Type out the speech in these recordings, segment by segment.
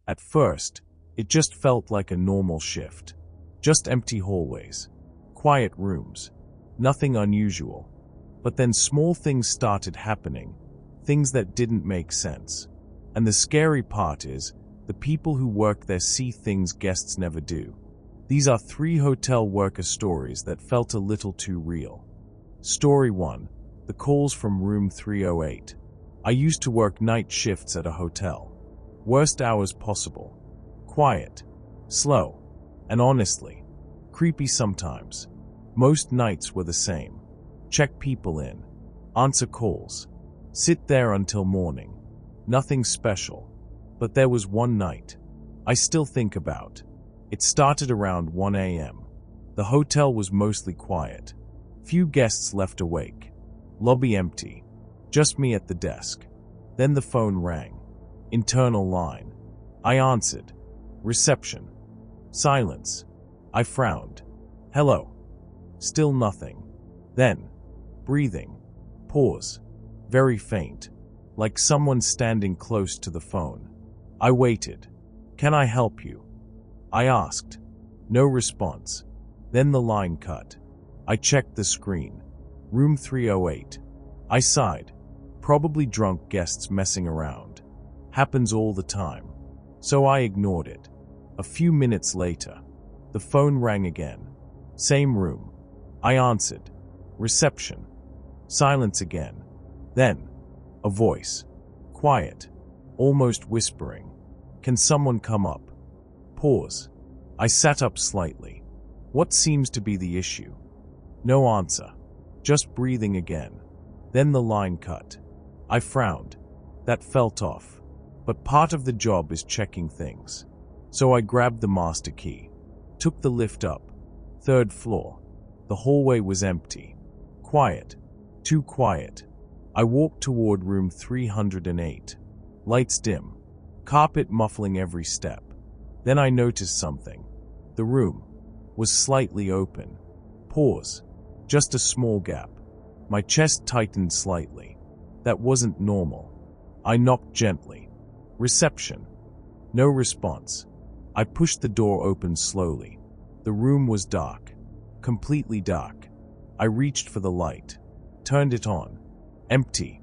At first, it just felt like a normal shift. Just empty hallways, quiet rooms, nothing unusual. But then small things started happening, things that didn't make sense. And the scary part is, the people who work there see things guests never do. These are 3 hotel worker stories that felt a little too real. Story 1. The calls from room 308. I used to work night shifts at a hotel. Worst hours possible. Quiet, slow, and honestly, creepy sometimes. Most nights were the same. Check people in, answer calls, sit there until morning. Nothing special. But there was one night I still think about. It started around 1 a.m. The hotel was mostly quiet. Few guests left awake. Lobby empty. Just me at the desk. Then the phone rang. Internal line. I answered. Reception. Silence. I frowned. Hello. Still nothing. Then, breathing. Pause. Very faint. Like someone standing close to the phone. I waited. Can I help you? I asked. No response. Then the line cut. I checked the screen. Room 308. I sighed. Probably drunk guests messing around. Happens all the time. So I ignored it. A few minutes later, the phone rang again. Same room. I answered. Reception. Silence again. Then, a voice. Quiet. Almost whispering. Can someone come up? Pause. I sat up slightly. What seems to be the issue? No answer. Just breathing again. Then the line cut. I frowned. That felt off. But part of the job is checking things. So I grabbed the master key. Took the lift up. 3rd floor. The hallway was empty. Quiet. Too quiet. I walked toward room 308. Lights dim. Carpet muffling every step. Then I noticed something. The room was slightly open. Pause. Just a small gap. My chest tightened slightly. That wasn't normal. I knocked gently. Reception. No response. I pushed the door open slowly. The room was dark. Completely dark. I reached for the light. Turned it on. Empty.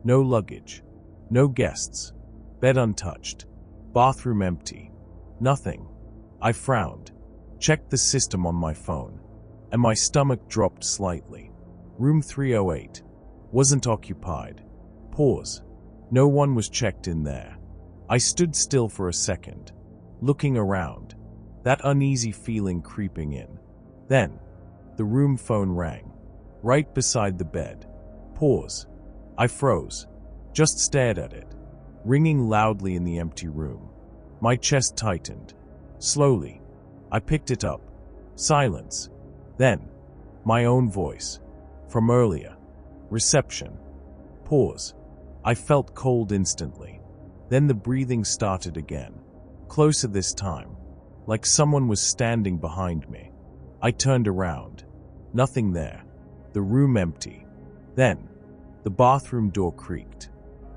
No luggage. No guests. Bed untouched. Bathroom empty. Nothing. I frowned. Checked the system on my phone. And my stomach dropped slightly. Room 308. Wasn't occupied. Pause. No one was checked in there. I stood still for a second. Looking around. That uneasy feeling creeping in. Then, the room phone rang. Right beside the bed. Pause. I froze. Just stared at it. Ringing loudly in the empty room. My chest tightened. Slowly, I picked it up. Silence. Then, my own voice. From earlier. Reception. Pause. I felt cold instantly. Then the breathing started again. Closer this time. Like someone was standing behind me. I turned around. Nothing there. The room empty. Then, the bathroom door creaked.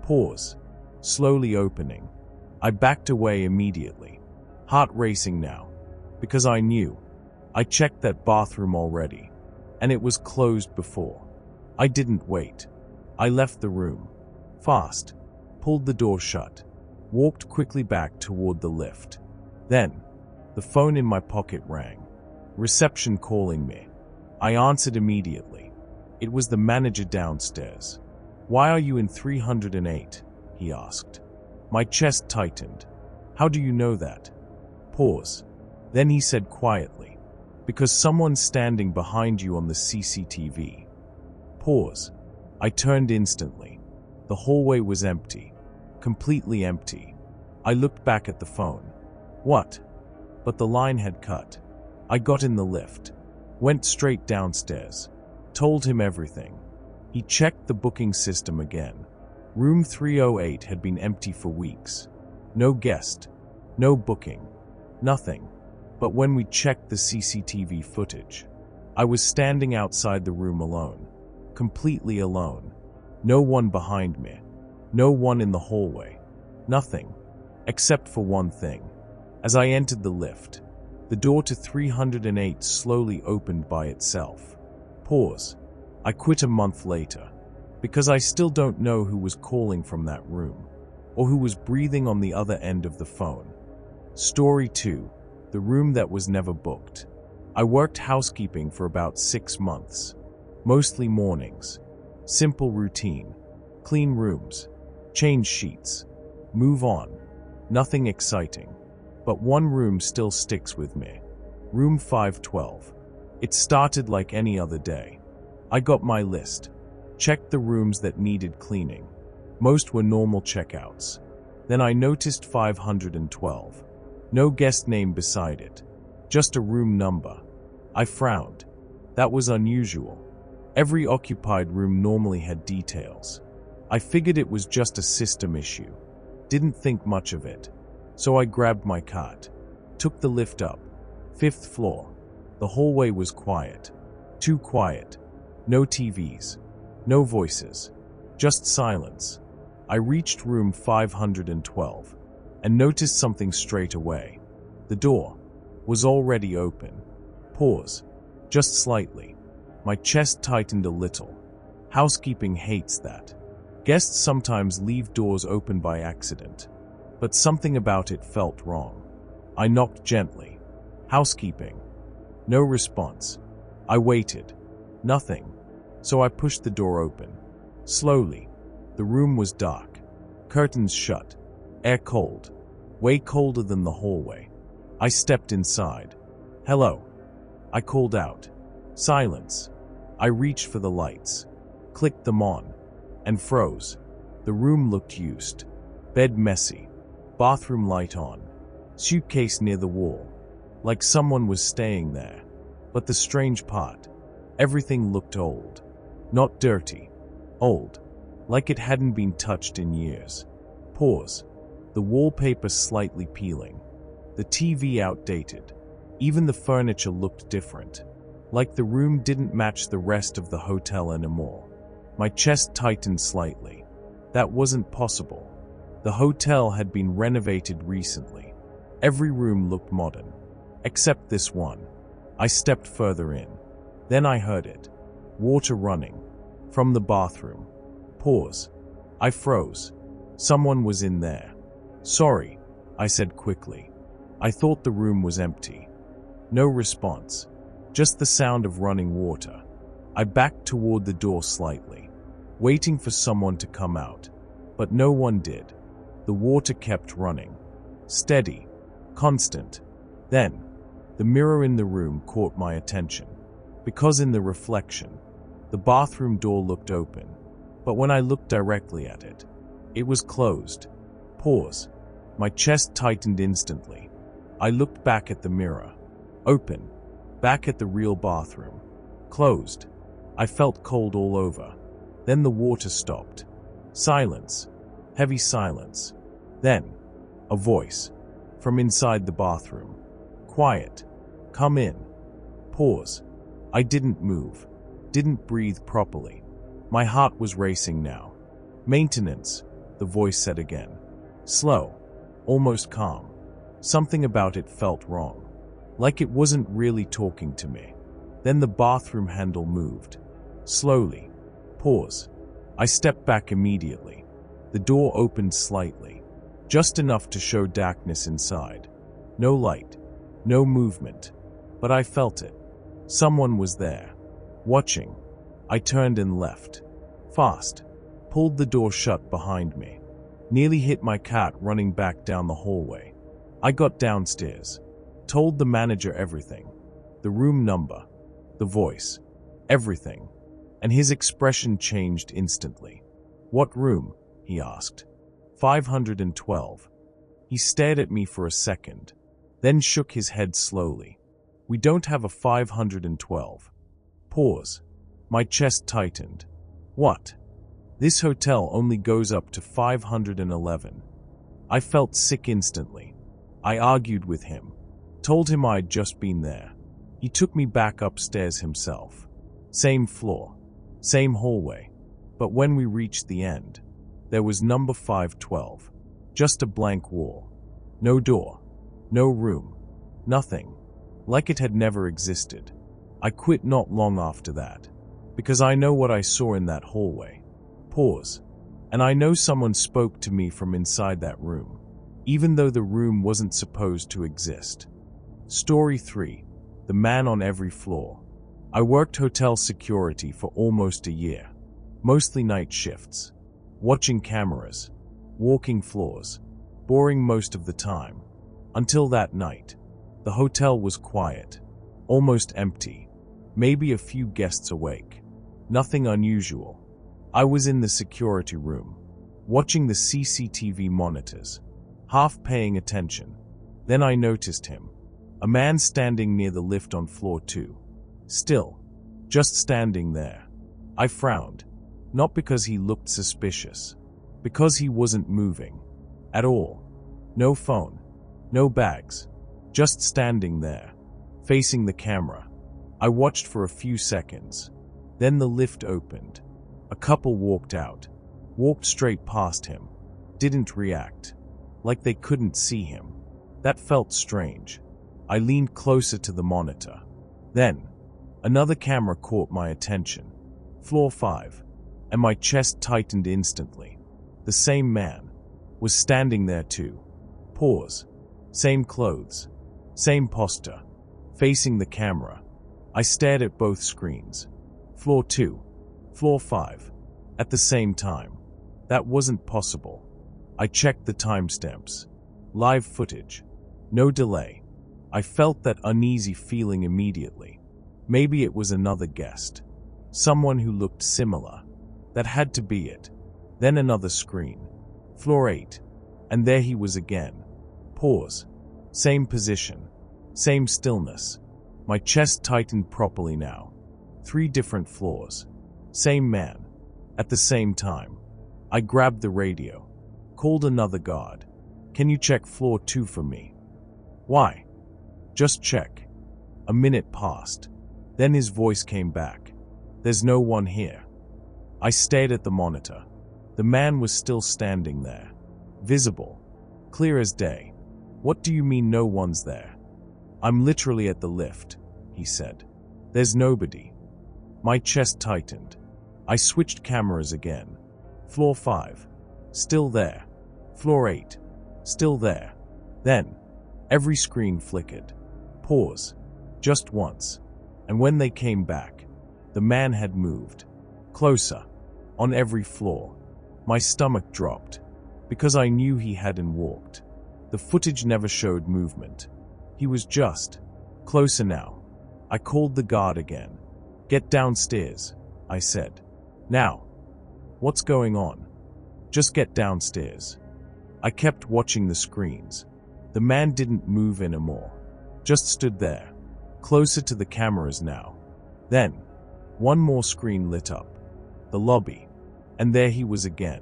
Pause. Slowly opening. I backed away immediately. Heart racing now. Because I knew. I checked that bathroom already. And it was closed before. I didn't wait. I left the room. Fast. Pulled the door shut. Walked quickly back toward the lift. Then, the phone in my pocket rang. Reception calling me. I answered immediately. It was the manager downstairs. Why are you in 308? He asked. My chest tightened. How do you know that? Pause. Then he said quietly. Because someone's standing behind you on the CCTV. Pause. I turned instantly. The hallway was empty. Completely empty. I looked back at the phone. What? But the line had cut. I got in the lift. Went straight downstairs. Told him everything. He checked the booking system again. Room 308 had been empty for weeks. No guest. No booking. Nothing. But when we checked the CCTV footage, I was standing outside the room alone. Completely alone. No one behind me. No one in the hallway. Nothing. Except for one thing. As I entered the lift, the door to 308 slowly opened by itself. Pause. I quit a month later, because I still don't know who was calling from that room, or who was breathing on the other end of the phone. Story 2. The room that was never booked. I worked housekeeping for about 6 months. Mostly mornings. Simple routine. Clean rooms. Change sheets. Move on. Nothing exciting. But one room still sticks with me. Room 512. It started like any other day. I got my list. Checked the rooms that needed cleaning. Most were normal checkouts. Then I noticed 512. No guest name beside it. Just a room number. I frowned. That was unusual. Every occupied room normally had details. I figured it was just a system issue. Didn't think much of it. So I grabbed my cart. Took the lift up. 5th floor. The hallway was quiet. Too quiet. No TVs. No voices. Just silence. I reached room 512 and noticed something straight away. The door was already open. Pause. Just slightly. My chest tightened a little. Housekeeping hates that. Guests sometimes leave doors open by accident. But something about it felt wrong. I knocked gently. Housekeeping. No response. I waited. Nothing. So I pushed the door open. Slowly. The room was dark. Curtains shut. Air cold. Way colder than the hallway. I stepped inside. Hello. I called out. Silence. I reached for the lights. Clicked them on. And froze. The room looked used. Bed messy. Bathroom light on. Suitcase near the wall. Like someone was staying there. But the strange part. Everything looked old. Not dirty. Old. Like it hadn't been touched in years. Pause. The wallpaper slightly peeling. The TV outdated. Even the furniture looked different. Like the room didn't match the rest of the hotel anymore. My chest tightened slightly. That wasn't possible. The hotel had been renovated recently. Every room looked modern. Except this one. I stepped further in. Then I heard it. Water running. From the bathroom. Pause. I froze. Someone was in there. Sorry, I said quickly. I thought the room was empty. No response. Just the sound of running water. I backed toward the door slightly, waiting for someone to come out. But no one did. The water kept running. Steady. Constant. Then, the mirror in the room caught my attention. Because in the reflection, the bathroom door looked open. But when I looked directly at it, it was closed. Pause. My chest tightened instantly. I looked back at the mirror. Open. Back at the real bathroom. Closed. I felt cold all over. Then the water stopped. Silence. Heavy silence. Then, a voice. From inside the bathroom. Quiet. Come in. Pause. I didn't move. Didn't breathe properly. My heart was racing now. Maintenance, the voice said again. Slow. Almost calm. Something about it felt wrong. Like it wasn't really talking to me. Then the bathroom handle moved. Slowly. Pause. I stepped back immediately. The door opened slightly. Just enough to show darkness inside. No light. No movement. But I felt it. Someone was there. Watching. I turned and left. Fast. Pulled the door shut behind me. Nearly hit my cat running back down the hallway. I got downstairs. Told the manager everything. The room number. The voice. Everything. And his expression changed instantly. What room? He asked. 512. He stared at me for a second, then shook his head slowly. We don't have a 512. Pause. My chest tightened. What? This hotel only goes up to 511. I felt sick instantly. I argued with him. Told him I'd just been there. He took me back upstairs himself. Same floor. Same hallway. But when we reached the end, there was number 512. Just a blank wall. No door. No room. Nothing. Like it had never existed. I quit not long after that. Because I know what I saw in that hallway. Pause. And I know someone spoke to me from inside that room. Even though the room wasn't supposed to exist. Story 3. The man on every floor. I worked hotel security for almost a year. Mostly night shifts. Watching cameras. Walking floors. Boring most of the time. Until that night. The hotel was quiet. Almost empty. Maybe a few guests awake. Nothing unusual. I was in the security room. Watching the CCTV monitors. Half paying attention. Then I noticed him. A man standing near the lift on floor 2. Still. Just standing there. I frowned. Not because he looked suspicious. Because he wasn't moving. At all. No phone. No bags. Just standing there. Facing the camera. I watched for a few seconds. Then the lift opened. A couple walked out. Walked straight past him. Didn't react. Like they couldn't see him. That felt strange. I leaned closer to the monitor. Then, another camera caught my attention. Floor 5. And my chest tightened instantly. The same man was standing there too. Pause. Same clothes. Same posture. Facing the camera. I stared at both screens. Floor 2. Floor 5. At the same time. That wasn't possible. I checked the timestamps. Live footage. No delay. I felt that uneasy feeling immediately. Maybe it was another guest. Someone who looked similar. That had to be it. Then another screen. Floor 8. And there he was again. Pause. Same position. Same stillness. My chest tightened properly now. 3 different floors. Same man. At the same time. I grabbed the radio. Called another guard. Can you check floor 2 for me? Why? Just check. A minute passed. Then his voice came back. There's no one here. I stared at the monitor. The man was still standing there. Visible. Clear as day. What do you mean no one's there? I'm literally at the lift, he said. There's nobody. My chest tightened. I switched cameras again. Floor 5. Still there. Floor 8. Still there. Then, every screen flickered. Pause. Just once. And when they came back, the man had moved. Closer. On every floor. My stomach dropped. Because I knew he hadn't walked. The footage never showed movement. He was just closer now. I called the guard again. Get downstairs, I said. Now. What's going on? Just get downstairs. I kept watching the screens. The man didn't move anymore. Just stood there. Closer to the cameras now. Then, one more screen lit up. The lobby. And there he was again.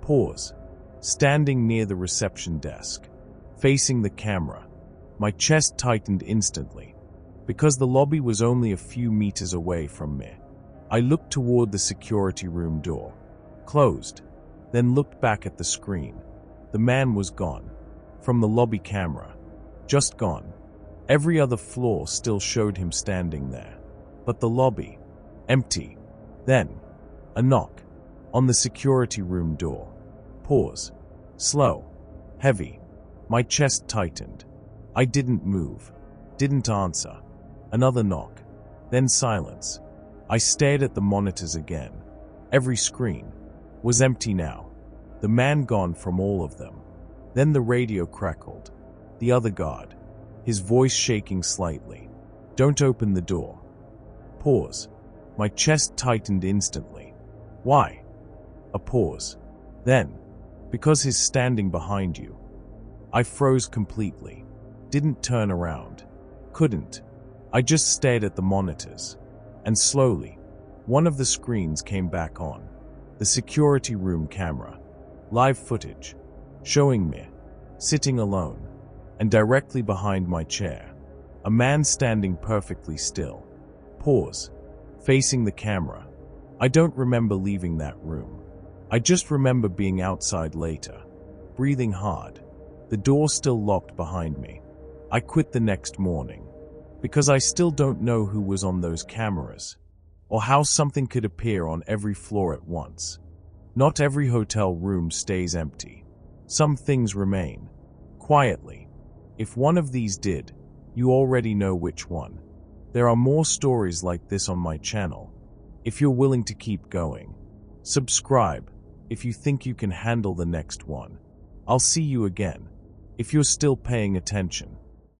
Pause. Standing near the reception desk. Facing the camera. My chest tightened instantly. Because the lobby was only a few meters away from me. I looked toward the security room door. Closed. Then looked back at the screen. The man was gone. From the lobby camera. Just gone. Every other floor still showed him standing there. But the lobby. Empty. Then. A knock. On the security room door. Pause. Slow. Heavy. My chest tightened. I didn't move. Didn't answer. Another knock. Then silence. I stared at the monitors again. Every screen was empty now. The man gone from all of them. Then the radio crackled. The other guard. His voice shaking slightly. Don't open the door. Pause. My chest tightened instantly. Why? A pause. Then, because he's standing behind you. I froze completely. Didn't turn around. Couldn't. I just stared at the monitors. And slowly, one of the screens came back on. The security room camera. Live footage. Showing me. Sitting alone. And directly behind my chair. A man standing perfectly still. Pause. Facing the camera. I don't remember leaving that room. I just remember being outside later. Breathing hard. The door still locked behind me. I quit the next morning, because I still don't know who was on those cameras, or how something could appear on every floor at once. Not every hotel room stays empty. Some things remain, quietly. If one of these did, you already know which one. There are more stories like this on my channel. If you're willing to keep going, subscribe if you think you can handle the next one. I'll see you again, if you're still paying attention.